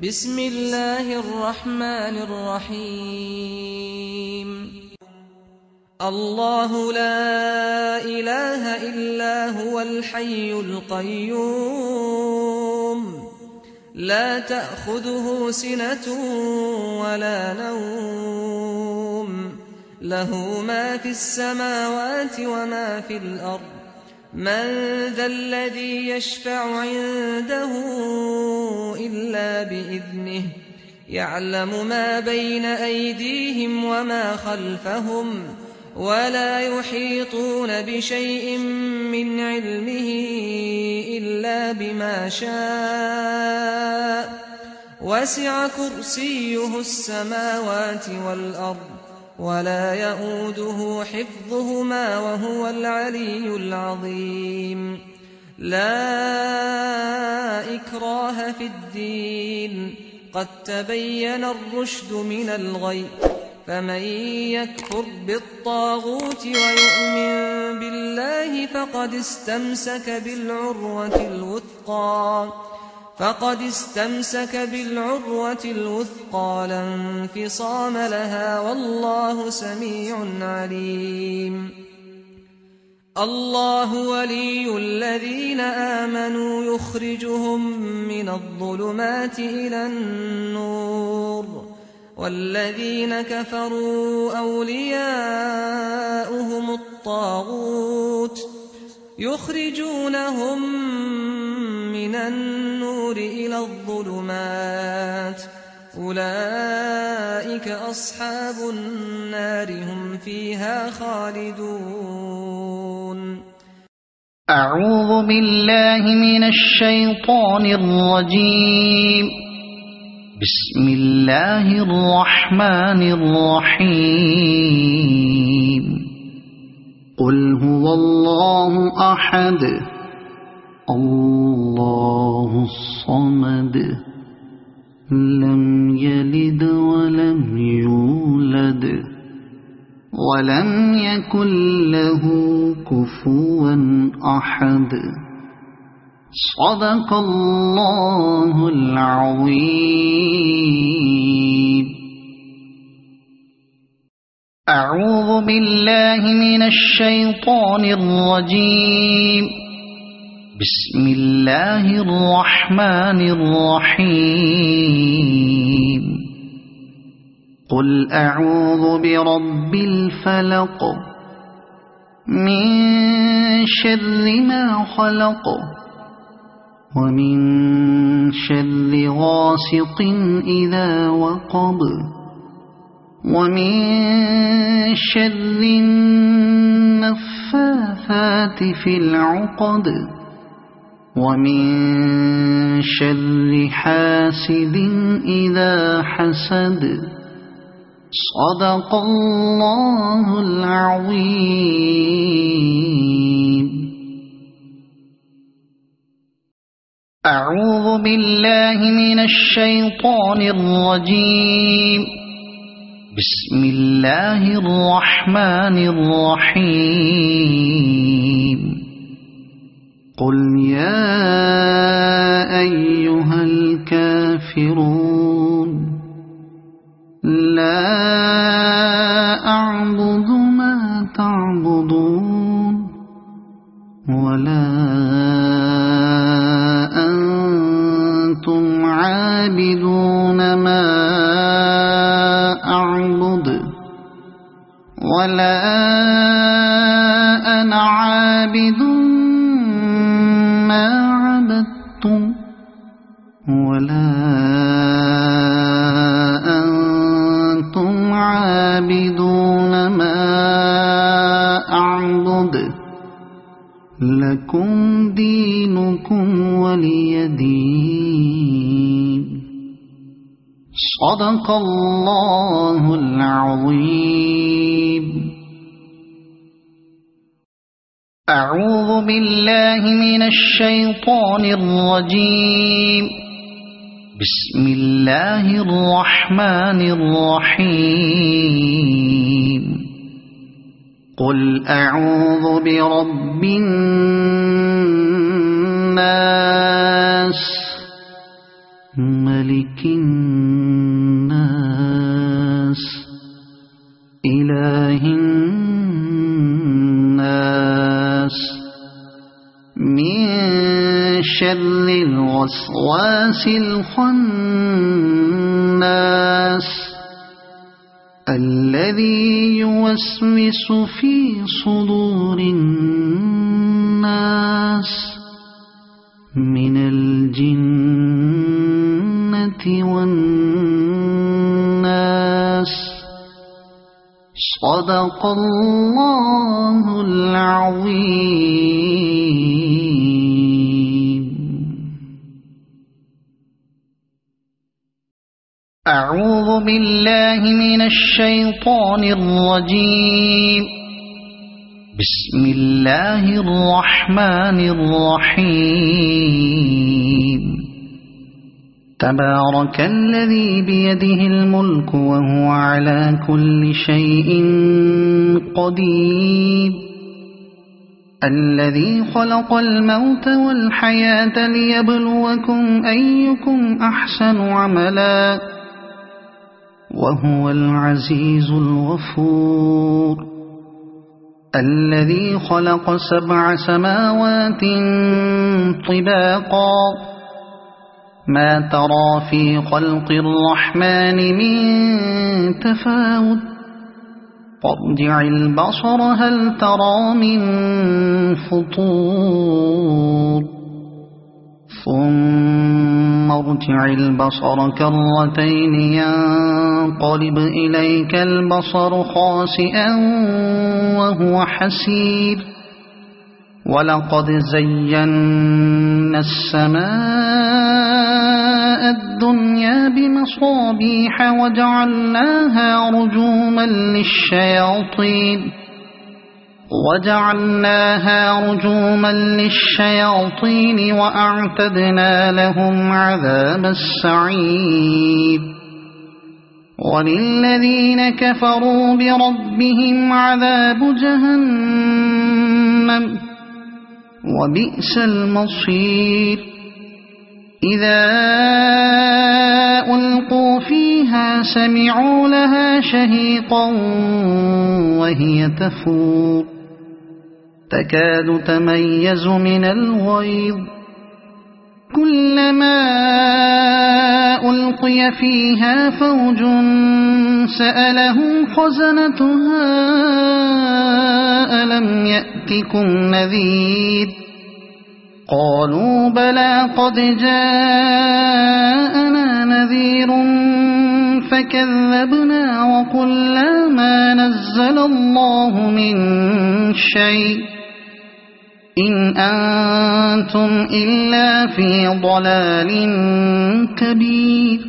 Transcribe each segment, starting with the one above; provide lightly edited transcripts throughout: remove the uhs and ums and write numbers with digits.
بسم الله الرحمن الرحيم الله لا إله إلا هو الحي القيوم لا تأخذه سنة ولا نوم له ما في السماوات وما في الأرض من ذا الذي يشفع عنده إلا بإذنه يعلم ما بين أيديهم وما خلفهم ولا يحيطون بشيء من علمه إلا بما شاء وسع كرسيه السماوات والأرض ولا يؤوده حفظهما وهو العلي العظيم لا إكراه في الدين قد تبين الرشد من الغي فمن يكفر بالطاغوت ويؤمن بالله فقد استمسك بالعروة الوثقى لا انفصام لها والله سميع عليم الله ولي الذين آمنوا يخرجهم من الظلمات إلى النور والذين كفروا أولياؤهم الطاغوت يخرجونهم من النور إلى الظلمات أولئك أصحاب النار هم فيها خالدون أعوذ بالله من الشيطان الرجيم بسم الله الرحمن الرحيم قل هو الله أحد الله الصمد لم يلد ولم يولد ولم يكن له كفوا أحد صدق الله العظيم أعوذ بالله من الشيطان الرجيم بسم الله الرحمن الرحيم قل أعوذ برب الفلق من شر ما خلق ومن شر غاسق إذا وقب ومن شر النفاثات في العقد ومن شر حاسد إذا حسد صدق الله العظيم أعوذ بالله من الشيطان الرجيم بسم الله الرحمن الرحيم قل يا أيها الكافرون لا أعبد ما تعبدون ولا أنتم عابدون ما أعبد ولا أنا عابد ما عبدتم ولا أنتم عابدون ما أعبد لكم دينكم ولي دين صدق الله العظيم أعوذ بالله من الشيطان الرجيم بسم الله الرحمن الرحيم قل أعوذ برب الناس ملك الناس إله الناس من شر الوسواس الخناس الذي يوسوس في صدور الناس من الجنة والناس. صدق الله العظيم. أعوذ بالله من الشيطان الرجيم. بسم الله الرحمن الرحيم. تبارك الذي بيده الملك وهو على كل شيء قدير. الذي خلق الموت والحياة ليبلوكم أيكم أحسن عملا وهو العزيز الغفور. الذي خلق 7 سماوات طباقا ما ترى في خلق الرحمن من تفاوت فارجع البصر هل ترى من فطور ثم ارجع البصر كرتين ينقلب إليك البصر خاسئا وهو حسير. ولقد زينا السماء الدنيا بمصابيح وجعلناها رجوما للشياطين وأعتدنا لهم عذاب السعير. وللذين كفروا بربهم عذاب جهنم وبئس المصير. إذا ألقوا فيها سمعوا لها شهيقا وهي تفور تكاد تميز من الغيظ. كلما ألقي فيها فوج سألهم خزنتها ألم يأتكم نذير قالوا بلى قد جاءنا نذير فكذبنا وقلنا ما نزل الله من شيء إن أنتم إلا في ضلال كبير.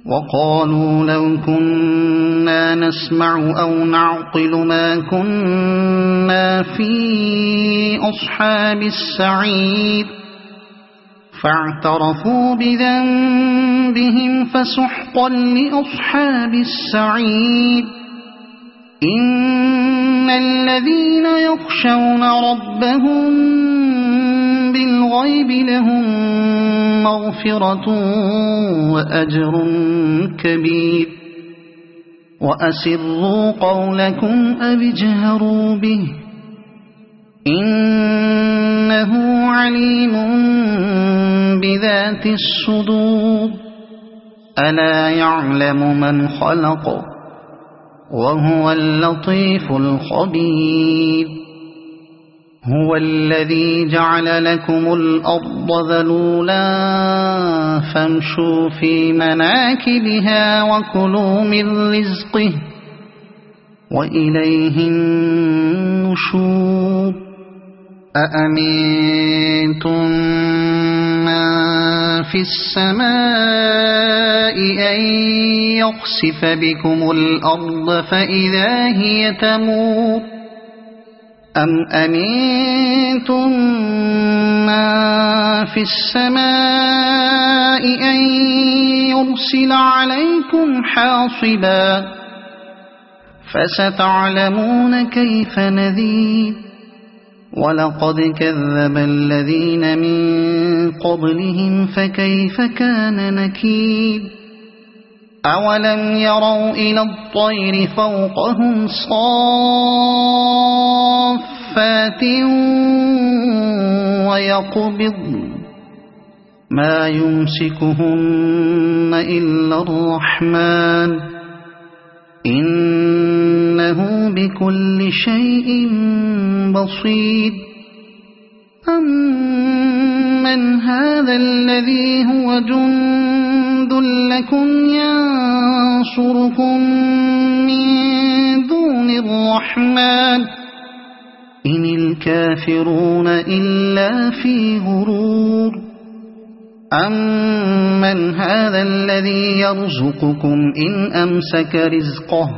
وقالوا لو كنا نسمع أو نعقل ما كنا في أصحاب السعير فاعترفوا بذنبهم فسحقا لأصحاب السعير. إن الذين يخشون ربهم بالغيب لهم مغفرة وأجر كبير. وأسروا قولكم أو اجهروا به إنه عليم بذات الصدور. ألا يعلم من خلق وهو اللطيف الخبير. هو الذي جعل لكم الأرض ذلولا فامشوا في مناكبها وكلوا من رزقه وإليه النشور. أأمنتم من في السماء أن يخسف بكم الأرض فإذا هي تمور أم أمنتم من في السماء أن يرسل عليكم حاصبا فستعلمون كيف نذير. ولقد كذب الذين من قبلهم فكيف كان نكير أولم يروا إلى الطير فوقهم صافات ويقبضن ما يمسكهن إلا الرحمن إنه بكل شيء بصير أمن هذا الذي هو جند لكم ينصركم من دون الرحمن إن الكافرون إلا في غرور أمن هذا الذي يرزقكم إن أمسك رزقه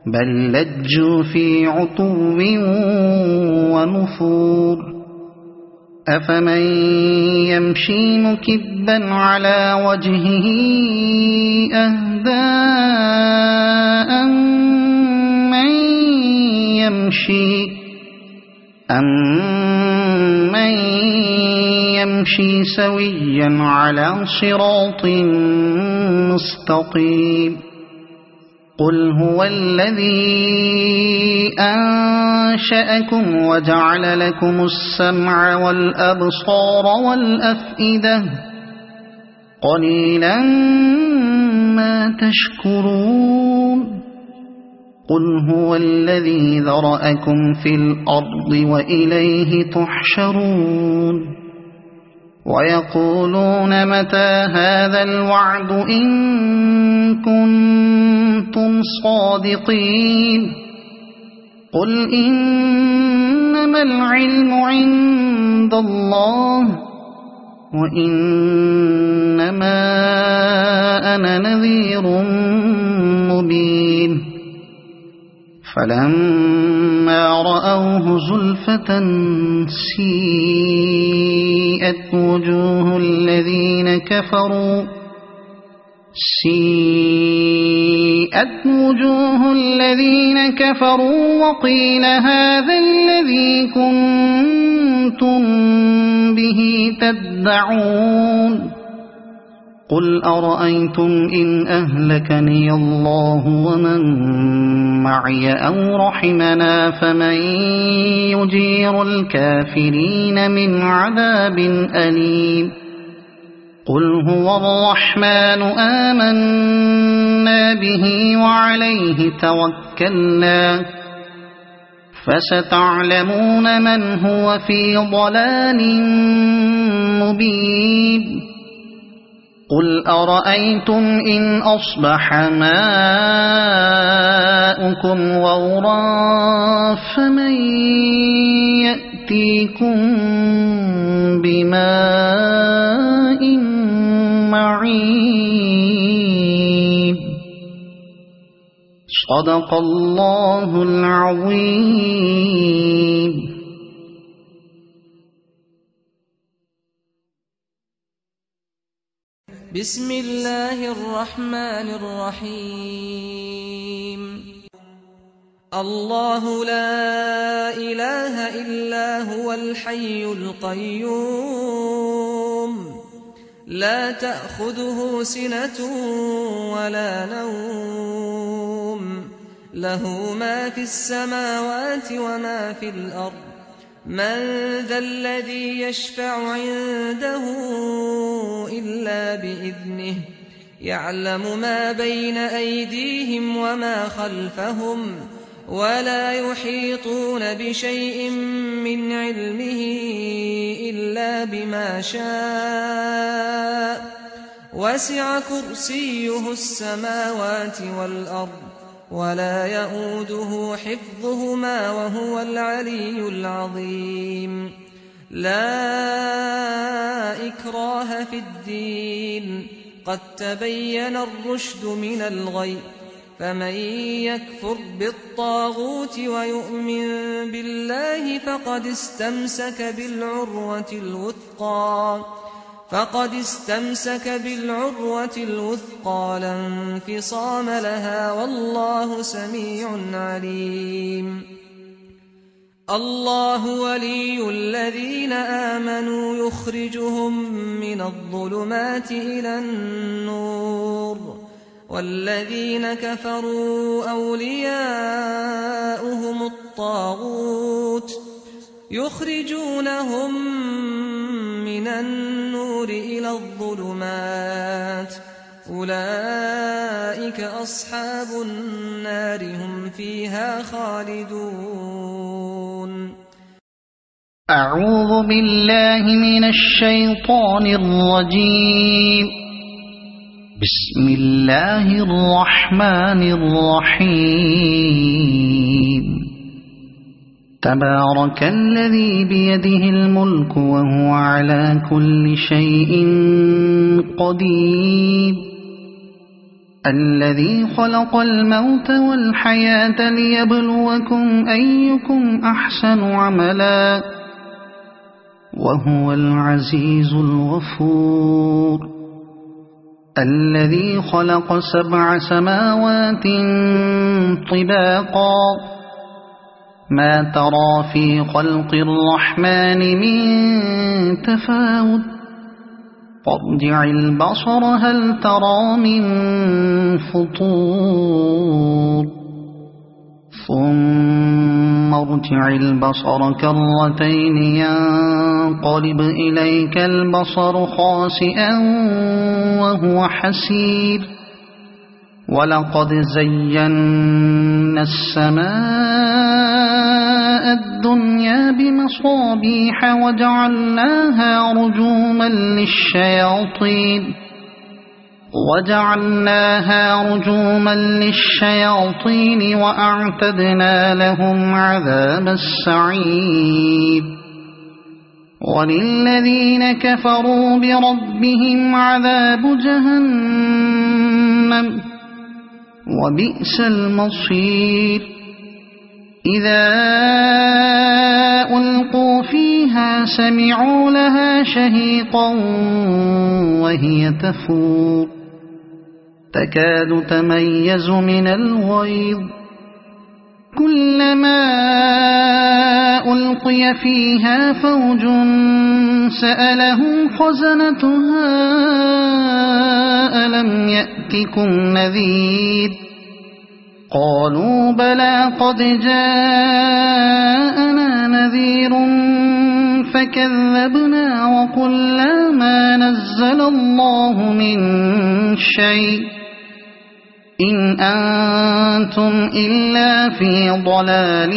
بل لجوا في عتو ونفور أفمن يمشي مكبا على وجهه أهدى أمن يمشي سويا على صراط مستقيم قل هو الذي أنشأكم وجعل لكم السمع والأبصار والأفئدة قليلا ما تشكرون قل هو الذي ذرأكم في الأرض وإليه تحشرون ويقولون متى هذا الوعد إن كنتم صادقين قل إنما العلم عند الله وإنما أنا نذير مبين فلما رأوه زلفة سيئت وجوه الذين كفروا وقيل هذا الذي كنتم به تدعون قل أرأيتم إن أهلكني الله ومن معي أو رحمنا فمن يجير الكافرين من عذاب أليم قل هو الرحمن آمنا به وعليه توكلنا فستعلمون من هو في ضلال مبين قل أرأيتم إن أصبح ماؤكم غورا فمن يأتيكم بماء معين صدق الله العظيم. بسم الله الرحمن الرحيم. الله لا إله إلا هو الحي القيوم لا تأخذه سنة ولا نوم له ما في السماوات وما في الأرض من ذا الذي يشفع عنده إلا بإذنه يعلم ما بين أيديهم وما خلفهم ولا يحيطون بشيء من علمه إلا بما شاء وسع كرسيه السماوات والأرض ولا يؤوده حفظهما وهو العلي العظيم. لا إكراه في الدين قد تبين الرشد من الغي فمن يكفر بالطاغوت ويؤمن بالله فقد استمسك بالعروة الوثقى لا انفصام لها والله سميع عليم. الله ولي الذين آمنوا يخرجهم من الظلمات إلى النور والذين كفروا أولياؤهم الطاغوت يخرجونهم من النور إلى الظلمات أولئك أصحاب النار هم فيها خالدون. أعوذ بالله من الشيطان الرجيم. بسم الله الرحمن الرحيم. تبارك الذي بيده الملك وهو على كل شيء قدير الذي خلق الموت والحياة ليبلوكم أيكم أحسن عملا وهو العزيز الغفور الذي خلق 7 سماوات طباقا ما ترى في خلق الرحمن من تفاوت فارجع البصر هل ترى من فطور ثم ارجع البصر كرتين ينقلب إليك البصر خاسئا وهو حسير ولقد زينا السماء الدنيا بمصابيح وجعلناها رجوما للشياطين وأعتدنا لهم عذاب السعير وللذين كفروا بربهم عذاب جهنم وبئس المصير إذا ألقوا فيها سمعوا لها شهيقا وهي تفور تكاد تميز من الغيظ كلما ألقي فيها فوج سألهم خزنتها ألم يأتكم نذير قالوا بلى قد جاءنا نذير فكذبنا وقلنا ما نزل الله من شيء إن أنتم إلا في ضلال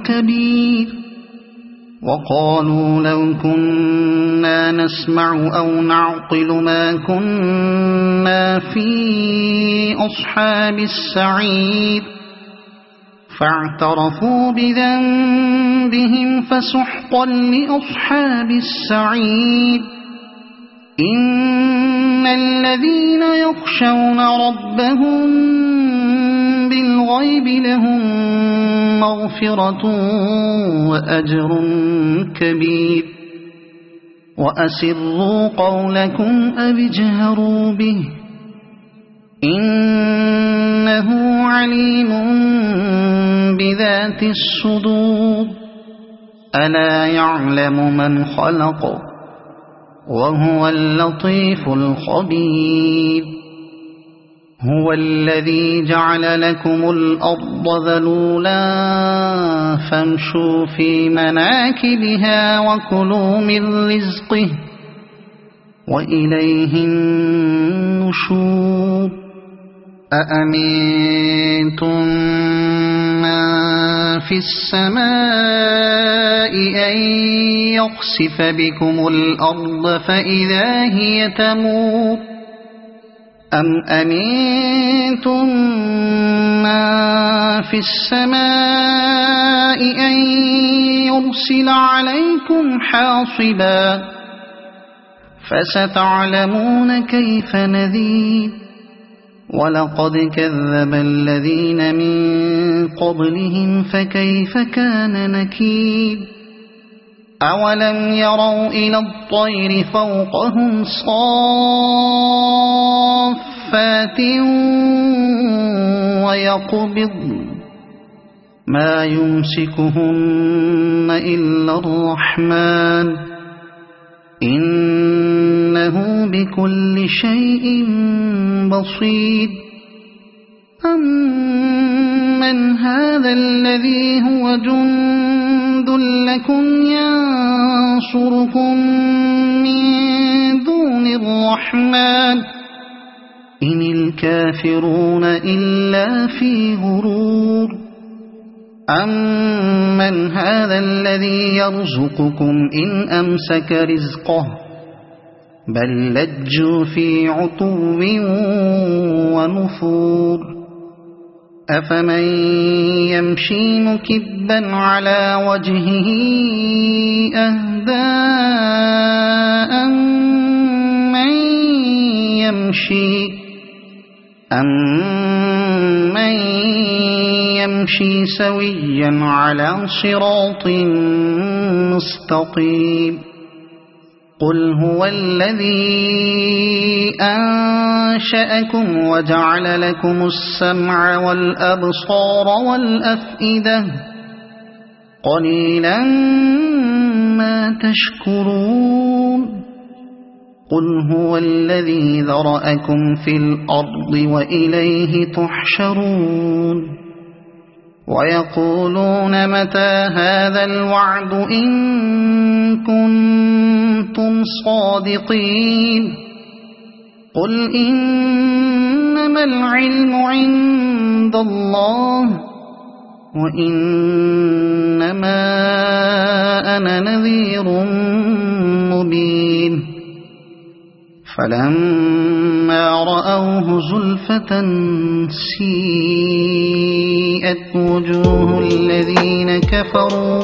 كبير وقالوا لو كنا نسمع أو نعقل ما كنا في أصحاب السعير فاعترفوا بذنبهم فسحقا لأصحاب السعير إن الذين يخشون ربهم بالغيب لهم مغفرة وأجر كبير وأسروا قولكم أو اجهروا به إنه عليم بذات الصدور ألا يعلم من خلق وهو اللطيف الخبير هو الذي جعل لكم الأرض ذلولا فامشوا في مناكبها وكلوا من رزقه وإليه النشور أأمنتم من في السماء أن يخسف بكم الأرض فإذا هي تمور أم أمنتم من في السماء أن يرسل عليكم حاصبا فستعلمون كيف نذير ولقد كذب الذين من قبلهم فكيف كان نكير أولم يروا إلى الطير فوقهم صافات ما يمسكهن إلا الرحمن إنه بكل شيء بصير أمن هذا الذي هو جند لكم ينصركم من دون الرحمن إن الكافرون إلا في غرور أمن هذا الذي يرزقكم إن أمسك رزقه بل لجوا في عتو ونفور أفمن يمشي مكبا على وجهه أهدى أمن يمشي سويا على صراط مستقيم قل هو الذي أنشأكم وجعل لكم السمع والأبصار والأفئدة قليلا ما تشكرون قل هو الذي ذرأكم في الأرض وإليه تحشرون ويقولون متى هذا الوعد إن كنتم صادقين قل إنما العلم عند الله وإنما أنا نذير مبين فلما رأوه زلفة سيئت وجوه الذين كفروا